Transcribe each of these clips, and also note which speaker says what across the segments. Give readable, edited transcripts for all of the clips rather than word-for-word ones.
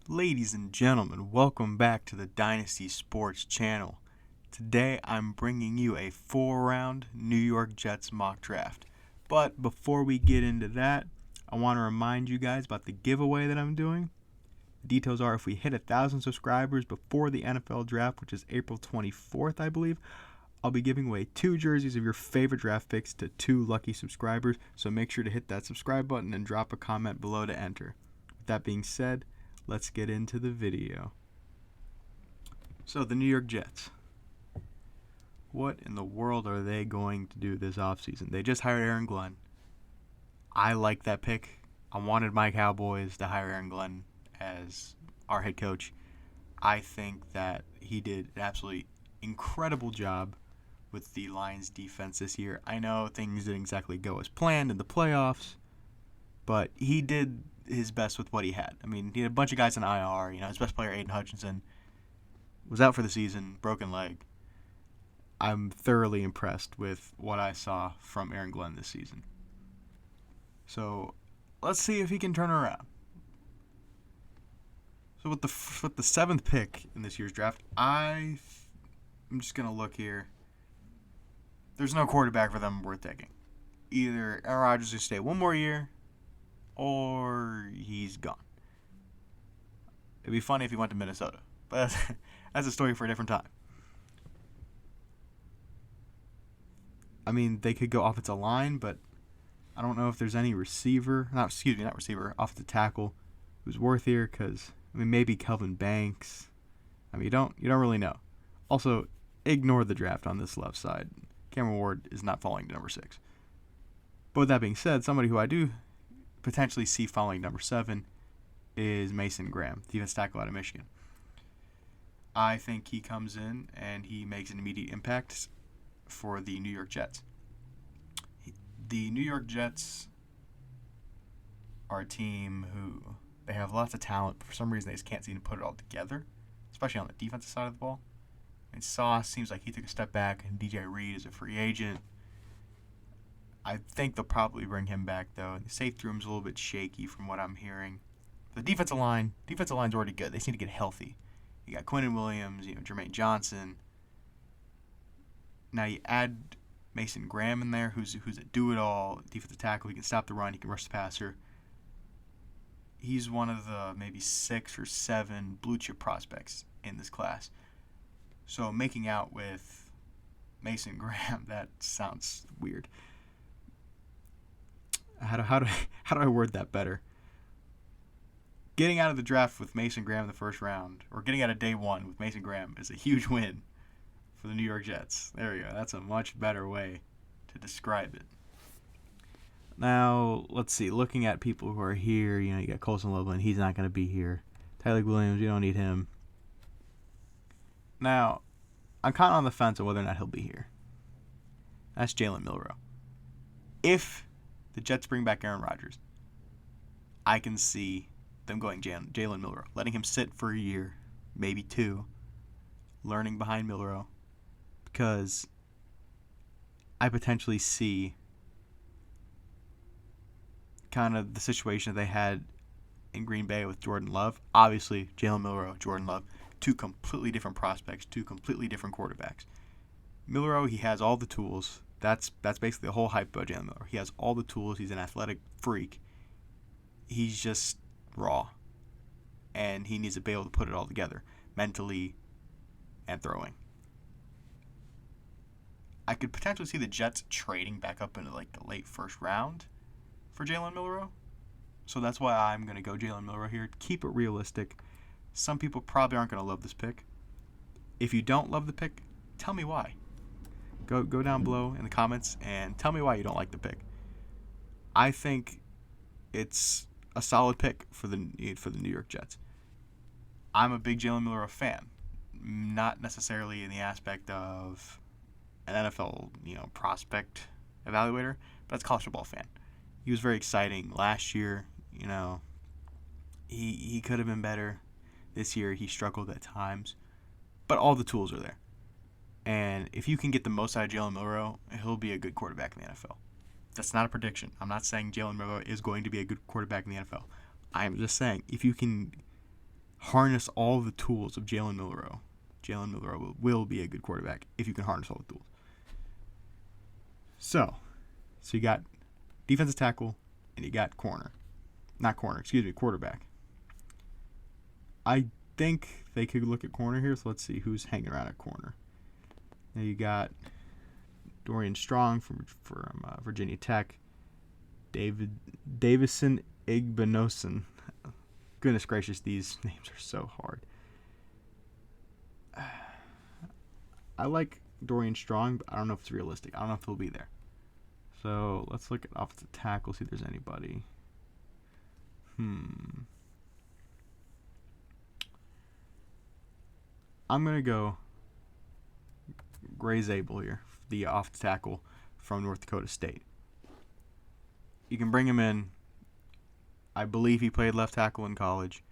Speaker 1: Ladies and gentlemen, welcome back to the Dynasty Sports channel. Today I'm bringing you a 4-round New York Jets mock draft. But before we get into that, I want to remind you guys about the giveaway that I'm doing. The details are if we hit 1,000 subscribers before the NFL draft, which is April 24th, I believe, I'll be giving away 2 jerseys of your favorite draft picks to 2 lucky subscribers. So make sure to hit that subscribe button and drop a comment below to enter. With that being said, let's get into the video. So, the New York Jets. What in the world are they going to do this offseason? They just hired Aaron Glenn. I like that pick. I wanted my Cowboys to hire Aaron Glenn as our head coach. I think that he did an absolutely incredible job with the Lions defense this year. I know things didn't exactly go as planned in the playoffs, but he did his best with what he had. I mean, he had a bunch of guys on IR. His best player, Aiden Hutchinson, was out for the season, broken leg. I'm thoroughly impressed with what I saw from Aaron Glenn this season. So let's see if he can turn around. So with the 7th pick in this year's draft, I'm just gonna look here. There's no quarterback for them worth taking. Either Aaron Rodgers will stay one more year, or he's gone. It'd be funny if he went to Minnesota, but that's a story for a different time. I mean, they could go offensive line, but I don't know if there's any offensive tackle who's worth here. Because maybe Kelvin Banks. You don't really know. Also, ignore the draft on this left side. Cameron Ward is not falling to number 6. But with that being said, somebody who I do potentially see falling number 7 is Mason Graham, defensive tackle out of Michigan. I think he comes in and he makes an immediate impact for the New York Jets. The New York Jets are a team who they have lots of talent, but for some reason they just can't seem to put it all together, especially on the defensive side of the ball. Sauce seems like he took a step back, and DJ Reed is a free agent. I think they'll probably bring him back, though. The safety room's a little bit shaky from what I'm hearing. The defensive line's already good. They just need to get healthy. You got Quinnen Williams, Jermaine Johnson. Now you add Mason Graham in there, who's a do-it-all defensive tackle. He can stop the run. He can rush the passer. He's one of the maybe 6 or 7 blue-chip prospects in this class. So making out with Mason Graham, that sounds weird. How do I word that better? Getting out of the draft with Mason Graham in the first round, or getting out of day 1 with Mason Graham, is a huge win for the New York Jets. There you go. That's a much better way to describe it. Now, let's see. Looking at people who are here, you got Colson Loveland. He's not going to be here. Tyler Williams, you don't need him. Now, I'm kind of on the fence on whether or not he'll be here. That's Jalen Milroe. If the Jets bring back Aaron Rodgers, I can see them going Jalen Milroe, letting him sit for a year, maybe 2, learning behind Milroe, because I potentially see kind of the situation that they had in Green Bay with Jordan Love. Obviously, Jalen Milroe, Jordan Love, 2 completely different prospects, 2 completely different quarterbacks. Milroe, he has all the tools. That's basically the whole hype about Jalen Milroe. He has all the tools. He's an athletic freak. He's just raw. And he needs to be able to put it all together, mentally and throwing. I could potentially see the Jets trading back up into the late first round for Jalen Milroe. So that's why I'm going to go Jalen Milroe here. Keep it realistic. Some people probably aren't going to love this pick. If you don't love the pick, tell me why. Go down below in the comments and tell me why you don't like the pick. I think it's a solid pick for the New York Jets. I'm a big Jalen Milroe fan, not necessarily in the aspect of an NFL prospect evaluator, but as a college football fan. He was very exciting last year. He could have been better. This year he struggled at times, but all the tools are there. And if you can get the most out of Jalen Milroe, he'll be a good quarterback in the NFL. That's not a prediction. I'm not saying Jalen Milroe is going to be a good quarterback in the NFL. I am just saying if you can harness all the tools of Jalen Milroe. Jalen Milroe will be a good quarterback if you can harness all the tools. So you got defensive tackle and you got quarterback. I think they could look at corner here, so let's see who's hanging around at corner. Now you got Dorian Strong from Virginia Tech, Davison Igbinosun. Goodness gracious, these names are so hard. I like Dorian Strong, but I don't know if it's realistic. I don't know if he'll be there. So let's look at offensive tackle, see if there's anybody. I'm going to go Gray Zabel here, the offensive tackle from North Dakota State. You can bring him in. I believe he played left tackle in college.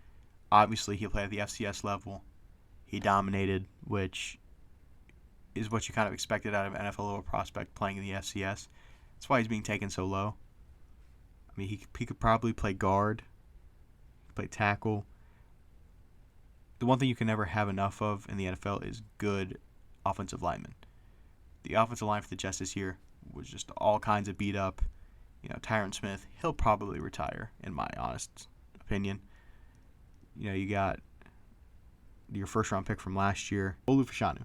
Speaker 1: Obviously, he played at the FCS level. He dominated, which is what you kind of expected out of an NFL level prospect playing in the FCS. That's why he's being taken so low. I mean, he could probably play guard, play tackle. The one thing you can never have enough of in the NFL is good offensive linemen. The offensive line for the Jets this year was just all kinds of beat up. Tyron Smith, he'll probably retire, in my honest opinion. You got your first-round pick from last year, Olu Fashanu.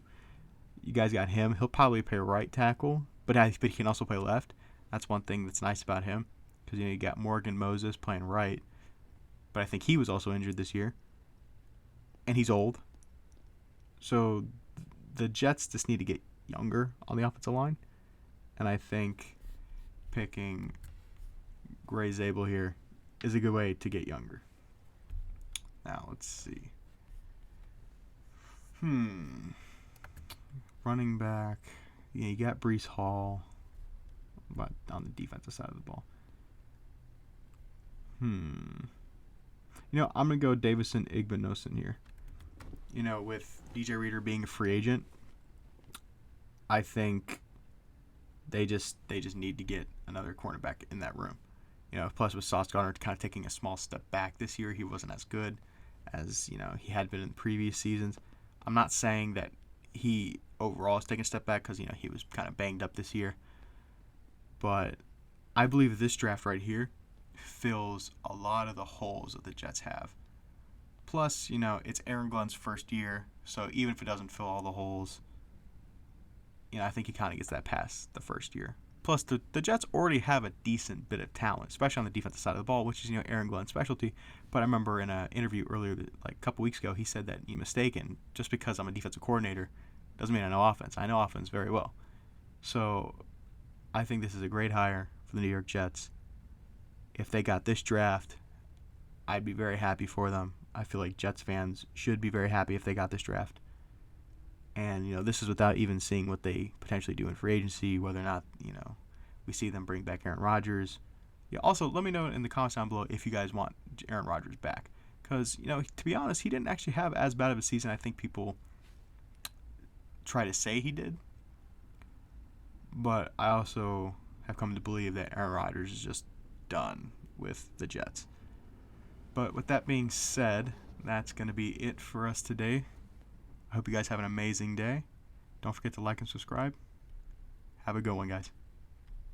Speaker 1: You guys got him. He'll probably play right tackle, but he can also play left. That's one thing that's nice about him, because you got Morgan Moses playing right, but I think he was also injured this year, and he's old. So the Jets just need to get younger on the offensive line, and I think picking Gray Zabel here is a good way to get younger. Now, let's see. Running back. Yeah, you got Breece Hall, but on the defensive side of the ball. I'm going to go Davison Igbinosun here. With DJ Reader being a free agent, I think they just need to get another cornerback in that room. Plus with Sauce Gardner kind of taking a small step back this year, he wasn't as good as he had been in previous seasons. I'm not saying that he overall is taking a step back because he was kind of banged up this year, but I believe this draft right here fills a lot of the holes that the Jets have. Plus, it's Aaron Glenn's first year, so even if it doesn't fill all the holes, I think he kind of gets that pass the first year. Plus, the Jets already have a decent bit of talent, especially on the defensive side of the ball, which is Aaron Glenn's specialty. But I remember in an interview earlier, like a couple weeks ago, he said that you're mistaken. Just because I'm a defensive coordinator doesn't mean I know offense. I know offense very well. So I think this is a great hire for the New York Jets. If they got this draft, I'd be very happy for them. I feel like Jets fans should be very happy if they got this draft. And, this is without even seeing what they potentially do in free agency, whether or not, we see them bring back Aaron Rodgers. Yeah, also, let me know in the comments down below if you guys want Aaron Rodgers back. Because, to be honest, he didn't actually have as bad of a season I think people try to say he did. But I also have come to believe that Aaron Rodgers is just done with the Jets. But with that being said, that's going to be it for us today. I hope you guys have an amazing day. Don't forget to like and subscribe. Have a good one, guys.